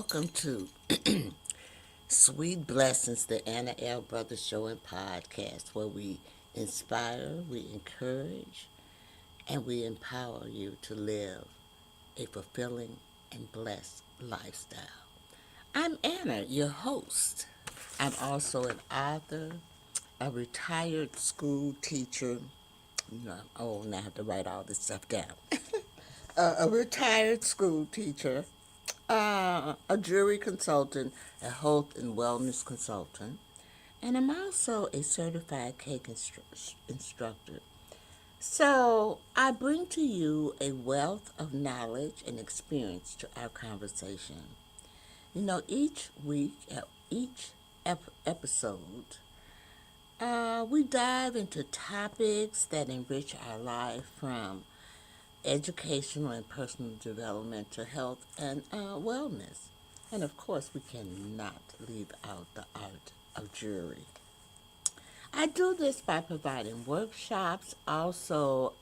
welcome to Sweet Blessings, the Anna L. Brothers Show and Podcast, where we inspire, we encourage, and we empower you to live a fulfilling and blessed lifestyle. I'm Anna, your host. I'm also an author, a retired school teacher. Now I have to write all this stuff down. A retired school teacher, a jury consultant, a health and wellness consultant, and I'm also a certified cake instructor. So I bring to you a wealth of knowledge and experience to our conversation. Each week, each episode, we dive into topics that enrich our life, from educational and personal development to health and wellness. And of course, we cannot leave out the art of jury. I do this by providing workshops, also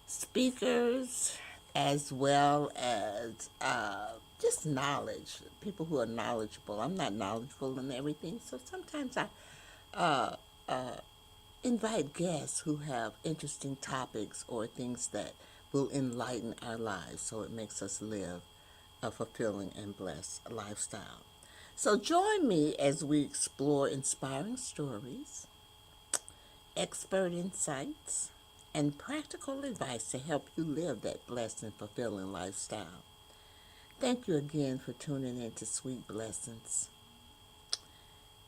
speakers, as well as just knowledge, people who are knowledgeable. I'm not knowledgeable in everything, so sometimes I invite guests who have interesting topics or things that will enlighten our lives so it makes us live a fulfilling and blessed lifestyle. So join me as we explore inspiring stories, expert insights, and practical advice to help you live that blessed and fulfilling lifestyle. Thank you again for tuning in to Sweet Blessings,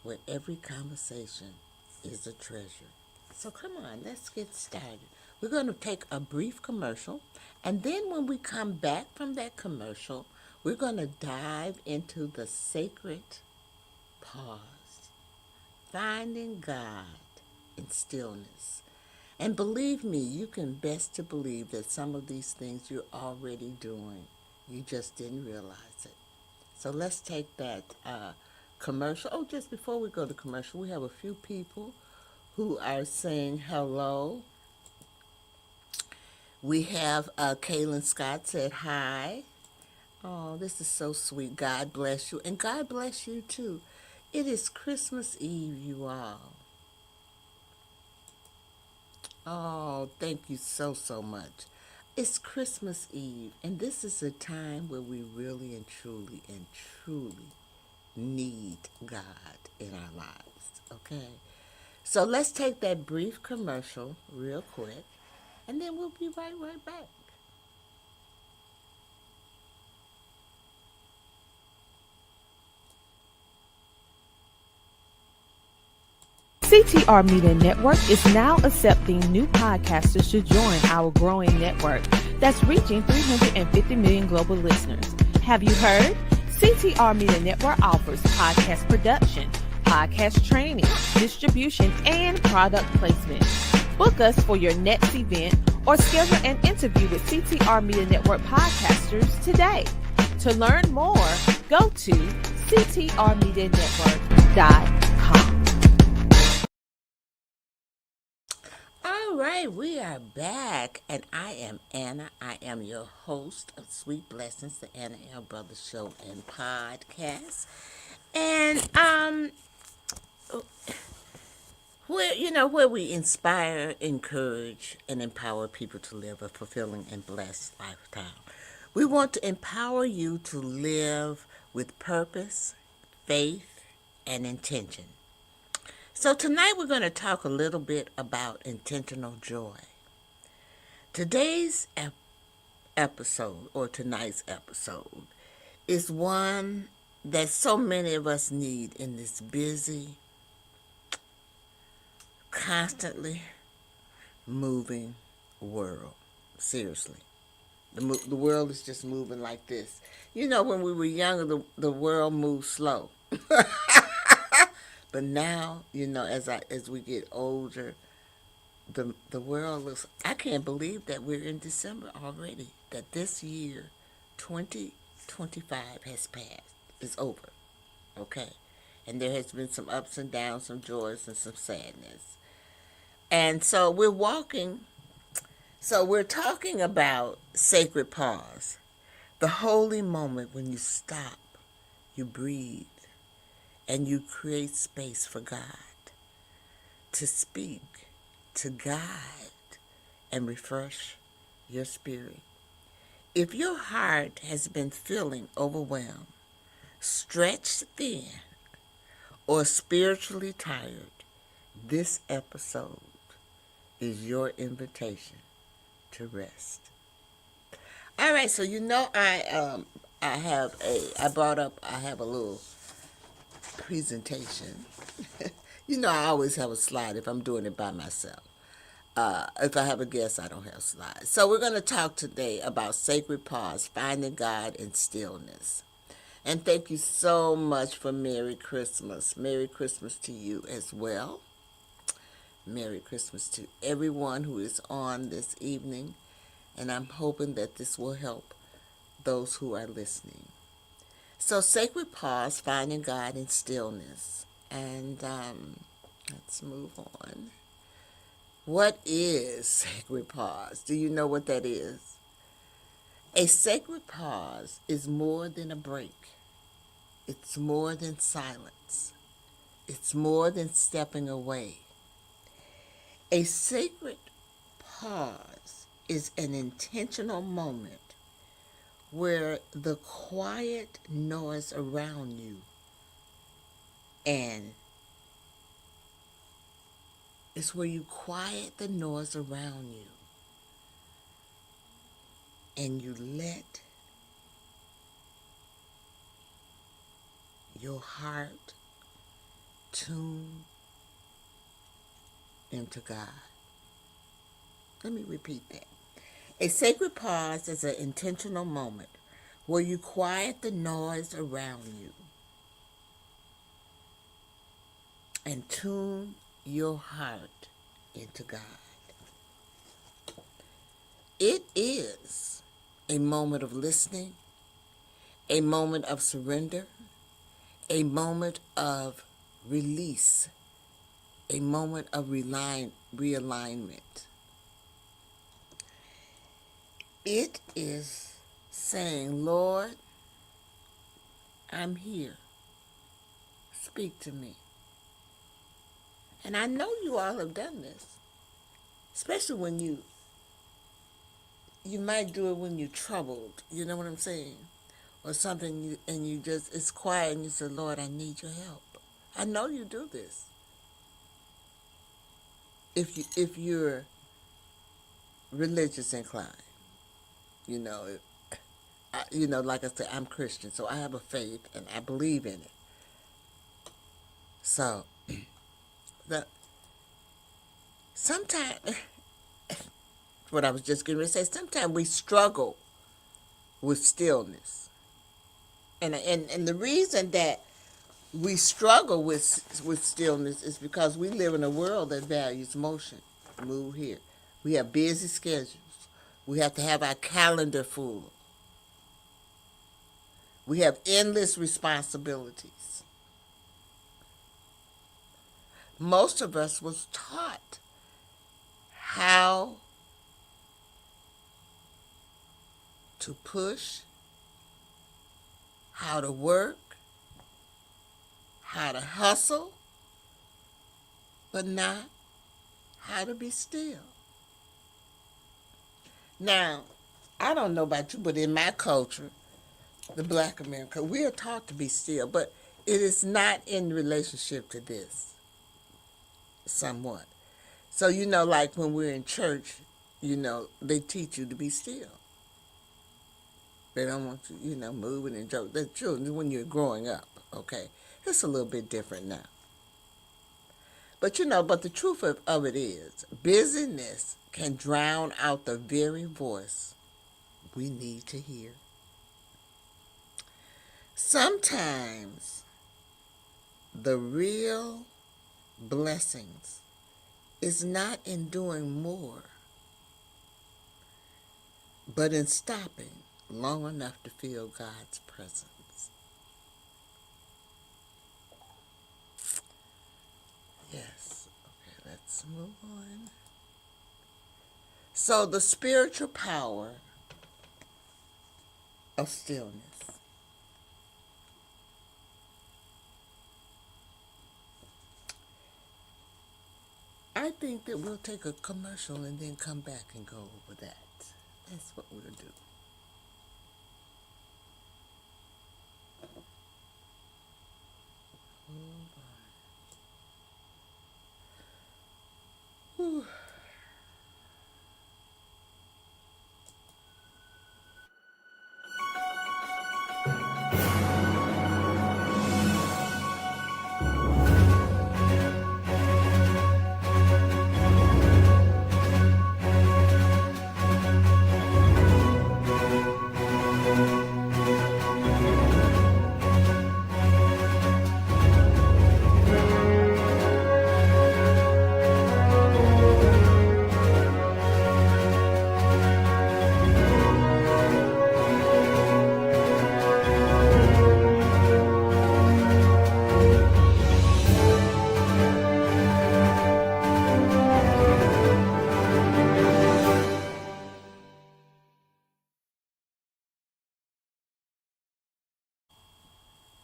where every conversation is a treasure. So come on, let's get started. We're going to take a brief commercial, and then when we come back from that commercial, we're going to dive into the sacred pause, finding God in stillness. And believe me, you can best to believe that some of these things you're already doing. You just didn't realize it. So let's take that commercial. Oh, just before we go to commercial, we have a few people who are saying hello. We have Kaylin Scott said hi. Oh, this is so sweet. God bless you. And God bless you too. It is Christmas Eve, you all. Oh, thank you so much. It's Christmas Eve, and this is a time where we really and truly need God in our lives, okay? So let's take that brief commercial real quick, and then we'll be right back. CTR Media Network is now accepting new podcasters to join our growing network that's reaching 350 million global listeners. Have you heard? CTR Media Network offers podcast production, podcast training, distribution, and product placement. Book us for your next event or schedule an interview with CTR Media Network podcasters today. To learn more, go to ctrmedianetwork.com. All right, we are back, and I am Anna. I am your host of Sweet Blessings, the Anna L. Brothers Show and Podcast. And where we inspire, encourage, and empower people to live a fulfilling and blessed lifestyle. We want to empower you to live with purpose, faith, and intention. So tonight we're going to talk a little bit about intentional joy. Today's episode, or tonight's episode, is one that so many of us need in this busy, constantly moving world. Seriously. The world is just moving like this. When we were younger, the world moved slow. But now, as we get older, the world looks. I can't believe that we're in December already. That this year, 2025 has passed. It's over. Okay, and there has been some ups and downs, some joys and some sadness, and so we're walking. So we're talking about sacred pause, The holy moment when you stop, you breathe, and you create space for God to speak, to guide, and refresh your spirit. If your heart has been feeling overwhelmed, stretched thin, or spiritually tired, this episode is your invitation to rest. All right, so I have a little presentation. I always have a slide if I'm doing it by myself. If I have a guest, I don't have slides. So we're going to talk today about sacred pause, finding God in stillness. And thank you so much for Merry Christmas. Merry Christmas to you as well. Merry Christmas to everyone who is on this evening. And I'm hoping that this will help those who are listening. So, sacred pause, finding God in stillness. And let's move on. What is sacred pause? Do you know what that is? A sacred pause is more than a break. It's more than silence. It's more than stepping away. A sacred pause is an intentional moment where the quiet noise around you and it's where you quiet the noise around you and you let your heart tune into God. Let me repeat that. A sacred pause is an intentional moment where you quiet the noise around you and tune your heart into God. It is a moment of listening, a moment of surrender, a moment of release, a moment of realignment. It is saying, Lord, I'm here. Speak to me. And I know you all have done this, especially when you might do it when you're troubled. You know what I'm saying? Or something, and you just, it's quiet, and you say, Lord, I need your help. I know you do this. If you're religious inclined, you know, like I said, I'm Christian, so I have a faith, and I believe in it. So, the sometimes, what I was just going to say, sometimes we struggle with stillness. And the reason that we struggle with stillness is because we live in a world that values motion. Move here. We have busy schedules. We have to have our calendar full. We have endless responsibilities. Most of us was taught how to push, how to work, how to hustle, but not how to be still. Now, I don't know about you, but in my culture, the Black America, we are taught to be still, but it is not in relationship to this, somewhat. So, like when we're in church, they teach you to be still. They don't want you, moving and joking. That's true when you're growing up, okay? It's a little bit different now. But the truth of it is, busyness can drown out the very voice we need to hear. Sometimes the real blessings is not in doing more, but in stopping long enough to feel God's presence. Yes. Okay, let's move on. So the spiritual power of stillness. I think that we'll take a commercial and then come back and go over that. That's what we'll do. Whew.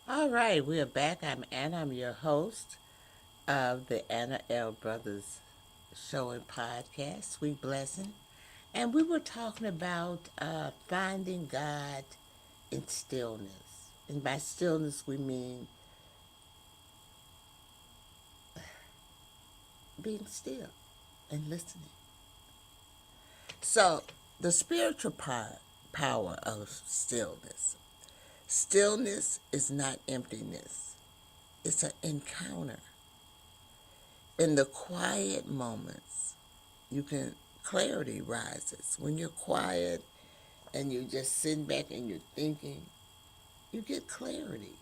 All right, we're back. I'm Anna. I'm your host of the Anna L. Brothers Show and Podcast, Sweet Blessing. And we were talking about finding God in stillness. And by stillness, we mean being still and listening. So, the spiritual power of stillness. Stillness is not emptiness, it's an encounter. In the quiet moments, clarity rises. When you're quiet and you're just sitting back and you're thinking, you get clarity.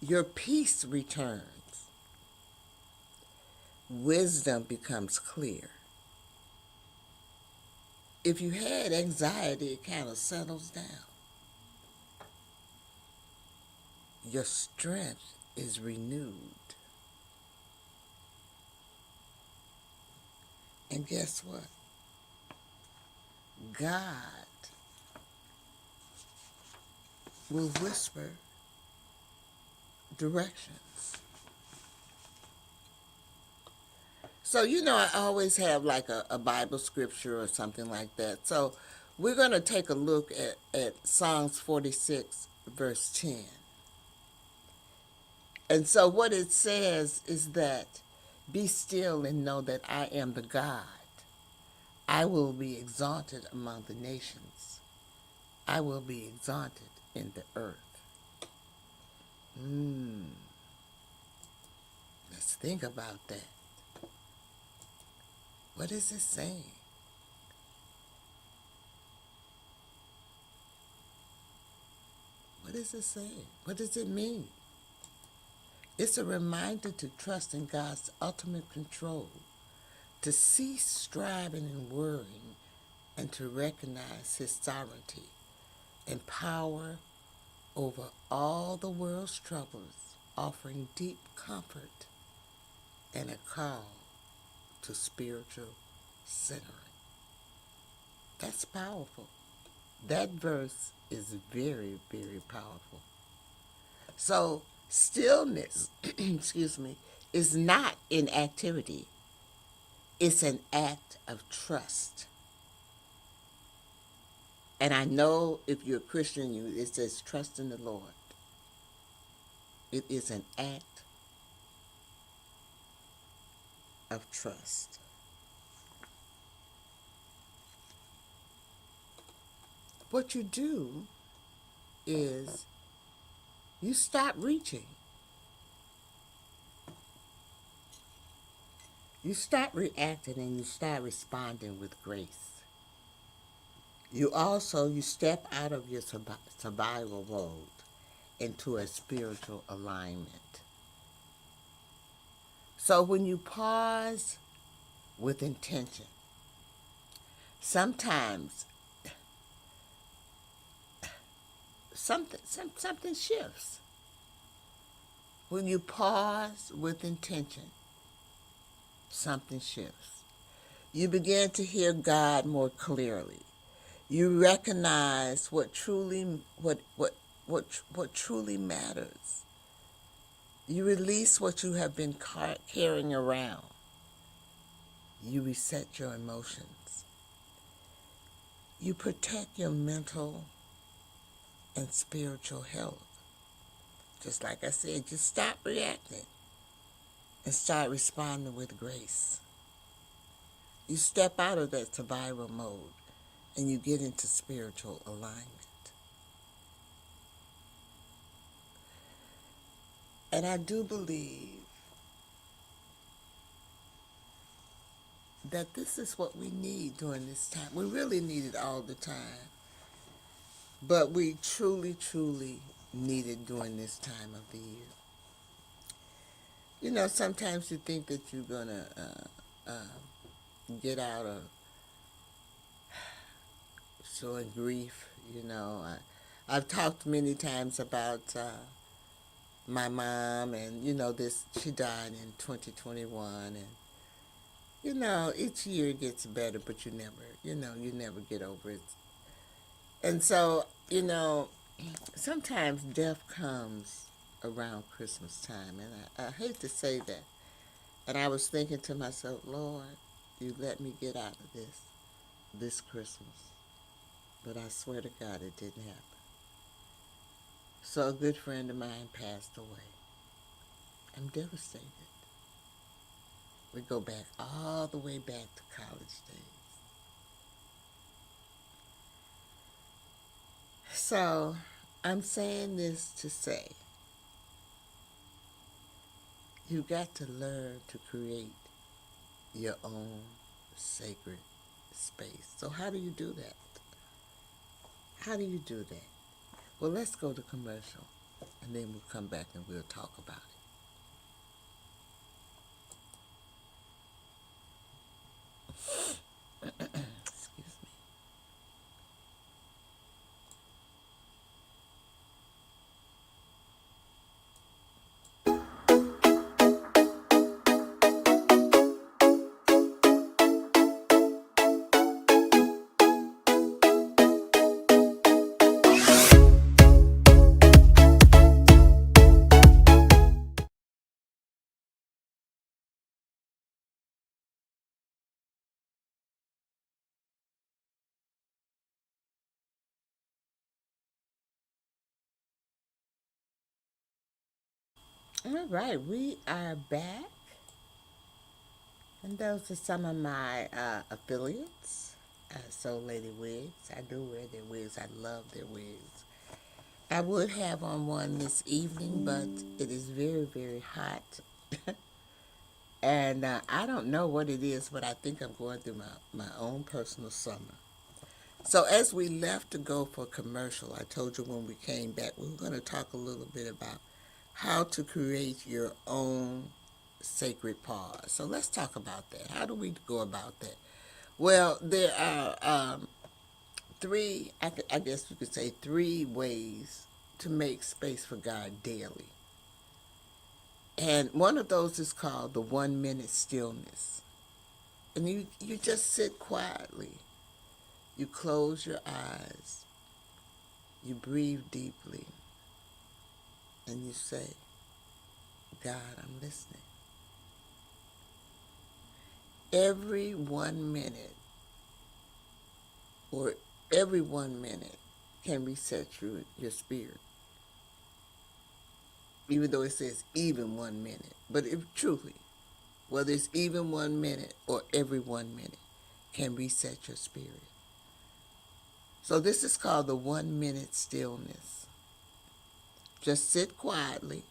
Your peace returns. Wisdom becomes clear. If you had anxiety, it kind of settles down. Your strength is renewed. And guess what? God will whisper directions. So, I always have like a Bible scripture or something like that. So, we're going to take a look at Psalms 46, verse 10. And so, what it says is that, be still and know that I am the God. I will be exalted among the nations. I will be exalted in the earth. Let's think about that. What is it saying? What is it saying? What does it mean? It's a reminder to trust in God's ultimate control, to cease striving and worrying, and to recognize His sovereignty and power over all the world's troubles, offering deep comfort and a call to spiritual centering. That's powerful. That verse is very, very powerful. So, stillness, excuse me, is not inactivity. It's an act of trust. And I know if you're a Christian, it says trust in the Lord. It is an act of trust. What you do is you stop reaching. You start reacting and you start responding with grace. You step out of your survival mode into a spiritual alignment. So when you pause with intention, sometimes something shifts. When you pause with intention, something shifts. You begin to hear God more clearly. You recognize what truly matters. You release what you have been carrying around. You reset your emotions. You protect your mental and spiritual health. Just like I said, just stop reacting and start responding with grace. You step out of that survival mode and you get into spiritual alignment. And I do believe that this is what we need during this time. We really need it all the time. But we truly, truly need it during this time of the year. You know, sometimes you think that you're going to get out of showing grief. You know, I've talked many times about my mom, and, you know, she died in 2021. And, you know, each year it gets better, but you never get over it. And so, you know, sometimes death comes around Christmas time, and I hate to say that. And I was thinking to myself, Lord, you let me get out of this Christmas. But I swear to God it didn't happen. So a good friend of mine passed away. I'm devastated. We go back all the way back to college days. So I'm saying this to say, you got to learn to create your own sacred space. So how do you do that? How do you do that? Well, let's go to commercial, and then we'll come back and we'll talk about it. Excuse me. All right, we are back, and those are some of my affiliates. Soul Lady Wigs. I do wear their wigs. I love their wigs. I would have on one this evening, but it is very, very hot. And I don't know what it is, but I think I'm going through my own personal summer. So as we left to go for commercial, I told you when we came back, we were going to talk a little bit about how to create your own sacred pause. So let's talk about that. How do we go about that? Well, there are three, I guess you could say, three ways to make space for God daily. And one of those is called the 1 minute stillness. And you just sit quietly. You close your eyes. You breathe deeply. And you say, God, I'm listening. Every 1 minute, or every 1 minute, can reset your spirit. Even though it says even 1 minute. But if truly, whether it's even 1 minute or every 1 minute, can reset your spirit. So this is called the 1 minute stillness. Just sit quietly,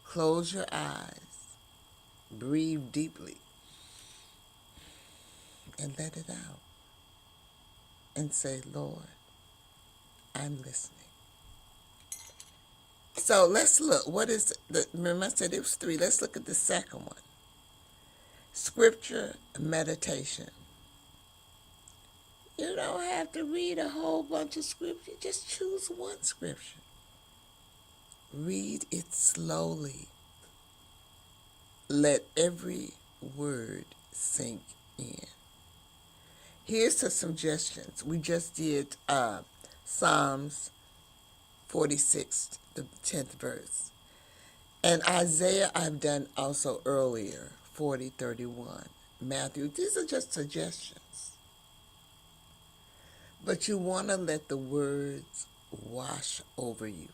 close your eyes, breathe deeply, and let it out. And say, Lord, I'm listening. So let's look. Remember I said it was three. Let's look at the second one. Scripture meditation. You don't have to read a whole bunch of scripture. Just choose one scripture. Read it slowly. Let every word sink in. Here's some suggestions. We just did Psalms 46, the 10th verse. And Isaiah I've done also earlier, 40:31. Matthew, these are just suggestions. But you want to let the words wash over you.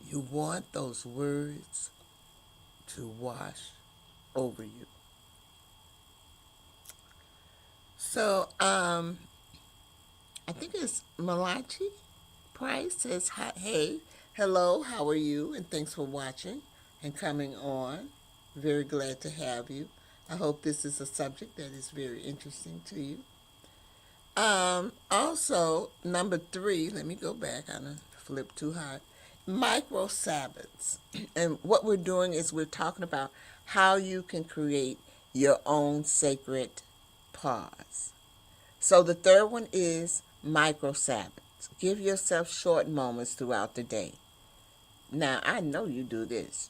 You want those words to wash over you. So, I think it's Malachi Price says, hey, hello, how are you? And thanks for watching and coming on. Very glad to have you. I hope this is a subject that is very interesting to you. Also, number 3, let me go back. I done flipped too high. Micro Sabbaths. And what we're doing is we're talking about how you can create your own sacred pause. So the third one is micro Sabbaths. Give yourself short moments throughout the day. Now, I know you do this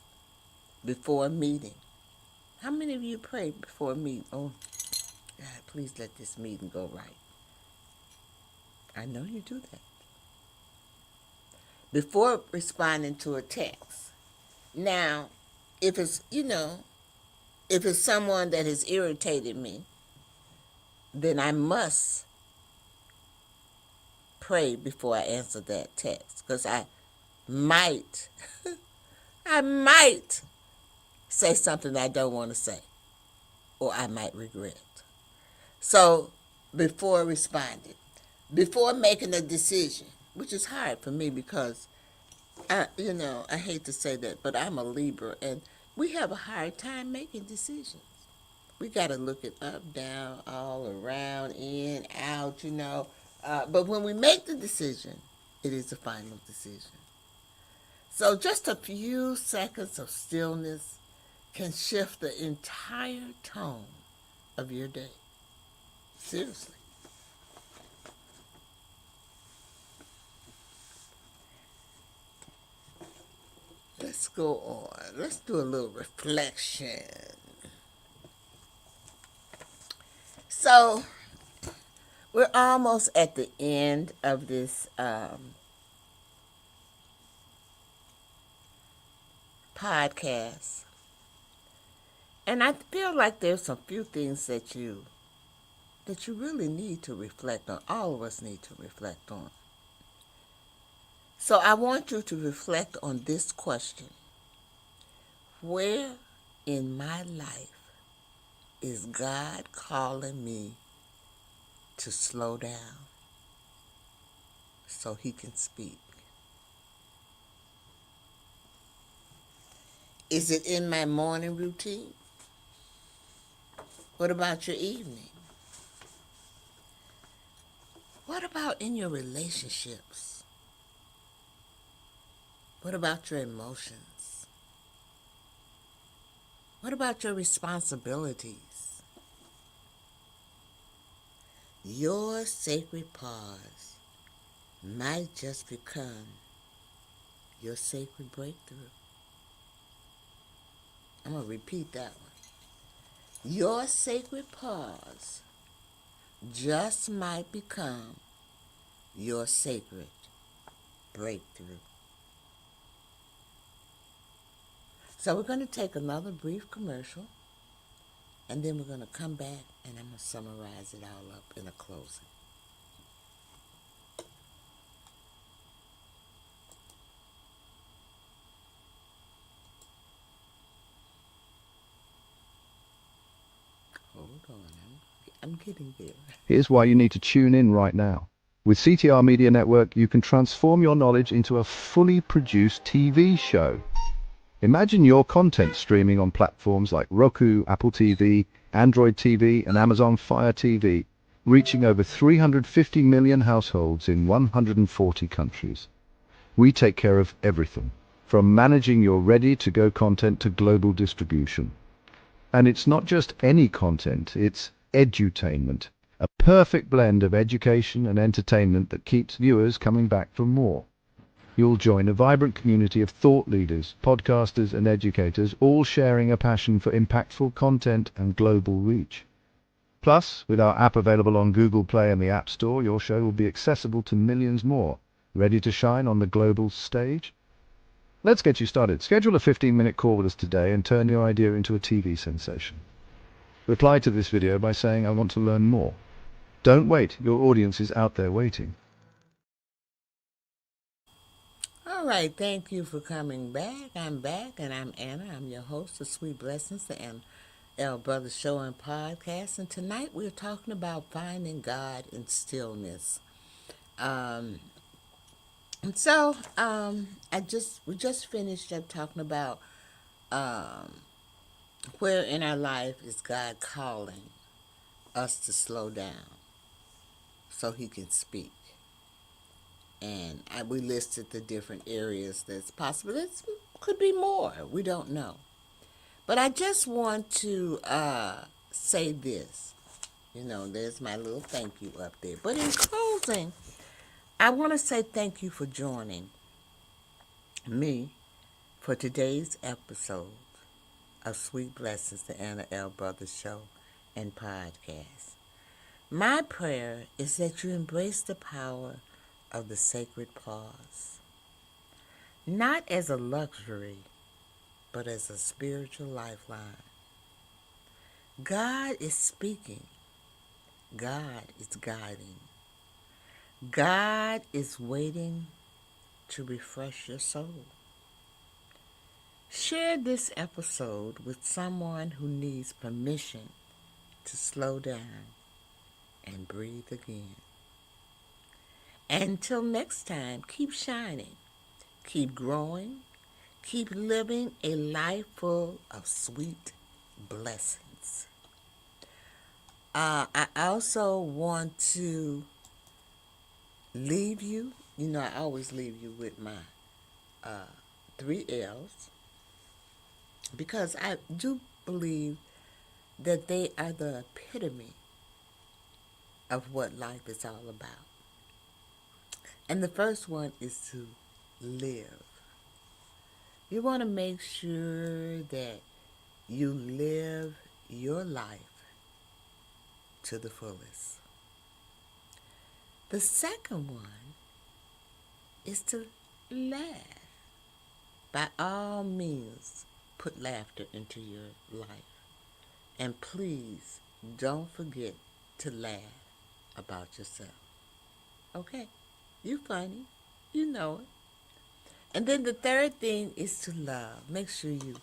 before a meeting. How many of you pray before a meeting? Oh, God, please let this meeting go right. I know you do that. Before responding to a text. Now, if it's, if it's someone that has irritated me, then I must pray before I answer that text. Because I might say something I don't want to say. Or I might regret. So, before responding, before making a decision, which is hard for me because, I hate to say that, but I'm a Libra, and we have a hard time making decisions. We got to look it up, down, all around, in, out, But when we make the decision, it is the final decision. So just a few seconds of stillness can shift the entire tone of your day. Seriously. Let's go on. Let's do a little reflection. So, we're almost at the end of this podcast. And I feel like there's some few things that you really need to reflect on. All of us need to reflect on. So I want you to reflect on this question. Where in my life is God calling me to slow down so he can speak? Is it in my morning routine? What about your evening? What about in your relationships? What about your emotions? What about your responsibilities? Your sacred pause might just become your sacred breakthrough. I'm going to repeat that one. Your sacred pause just might become your sacred breakthrough. So we're going to take another brief commercial, and then we're going to come back, and I'm going to summarize it all up in a closing. Hold on, I'm getting there. Here's why you need to tune in right now. With CTR Media Network, you can transform your knowledge into a fully produced TV show. Imagine your content streaming on platforms like Roku, Apple TV, Android TV, and Amazon Fire TV, reaching over 350 million households in 140 countries. We take care of everything, from managing your ready-to-go content to global distribution. And it's not just any content, it's edutainment, a perfect blend of education and entertainment that keeps viewers coming back for more. You'll join a vibrant community of thought leaders, podcasters, and educators, all sharing a passion for impactful content and global reach. Plus, with our app available on Google Play and the App Store, your show will be accessible to millions more, ready to shine on the global stage. Let's get you started. Schedule a 15-minute call with us today and turn your idea into a TV sensation. Reply to this video by saying, "I want to learn more." Don't wait, your audience is out there waiting. All right, thank you for coming back. I'm back, and I'm Anna. I'm your host of Sweet Blessings, the Anna L. Brothers Show and Podcast. And tonight we're talking about finding God in stillness. And so, we just finished up talking about where in our life is God calling us to slow down so He can speak. And we listed the different areas that's possible. It could be more. We don't know. But I just want to say this. You know, there's my little thank you up there. But in closing, I want to say thank you for joining me for today's episode of Sweet Blessings, the Anna L. Brothers Show and Podcast. My prayer is that you embrace the power of the sacred pause, not as a luxury, but as a spiritual lifeline. God is speaking. God is guiding. God is waiting to refresh your soul. Share this episode with someone who needs permission to slow down and breathe again. Until next time, keep shining, keep growing, keep living a life full of sweet blessings. I also want to leave you, I always leave you with my 3 L's, because I do believe that they are the epitome of what life is all about. And the first one is to live. You want to make sure that you live your life to the fullest. The second one is to laugh. By all means, put laughter into your life. And please don't forget to laugh about yourself. Okay? You funny. You know it. And then the third thing is to love. Make sure you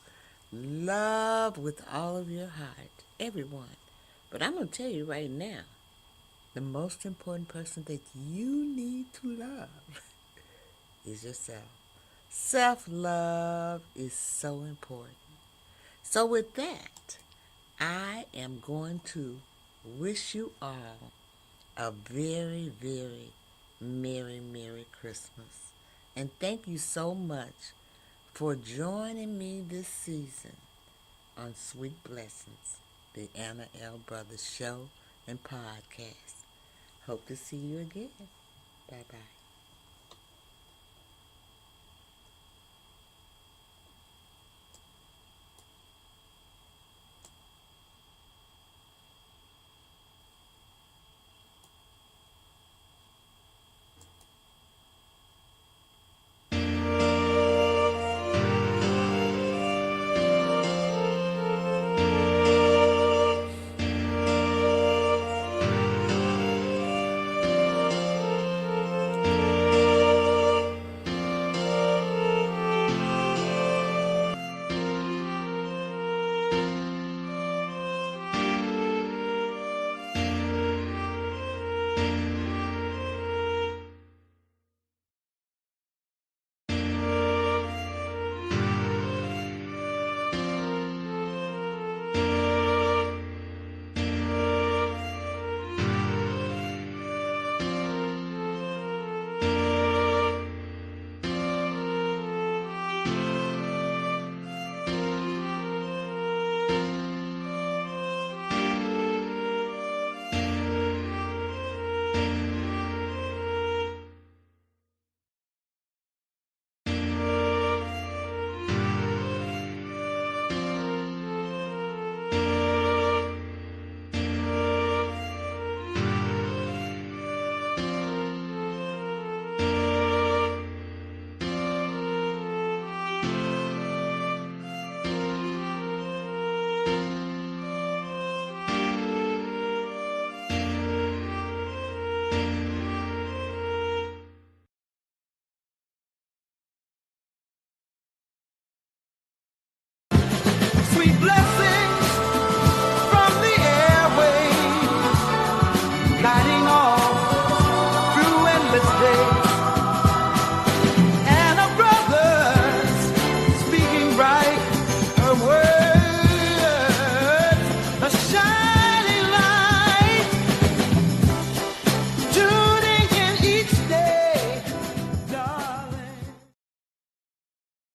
love with all of your heart. Everyone. But I'm going to tell you right now, the most important person that you need to love is yourself. Self-love is so important. So with that, I am going to wish you all a very, very Merry, Merry Christmas. And thank you so much for joining me this season on Sweet Blessings, the Anna L. Brothers Show and Podcast. Hope to see you again. Bye-bye.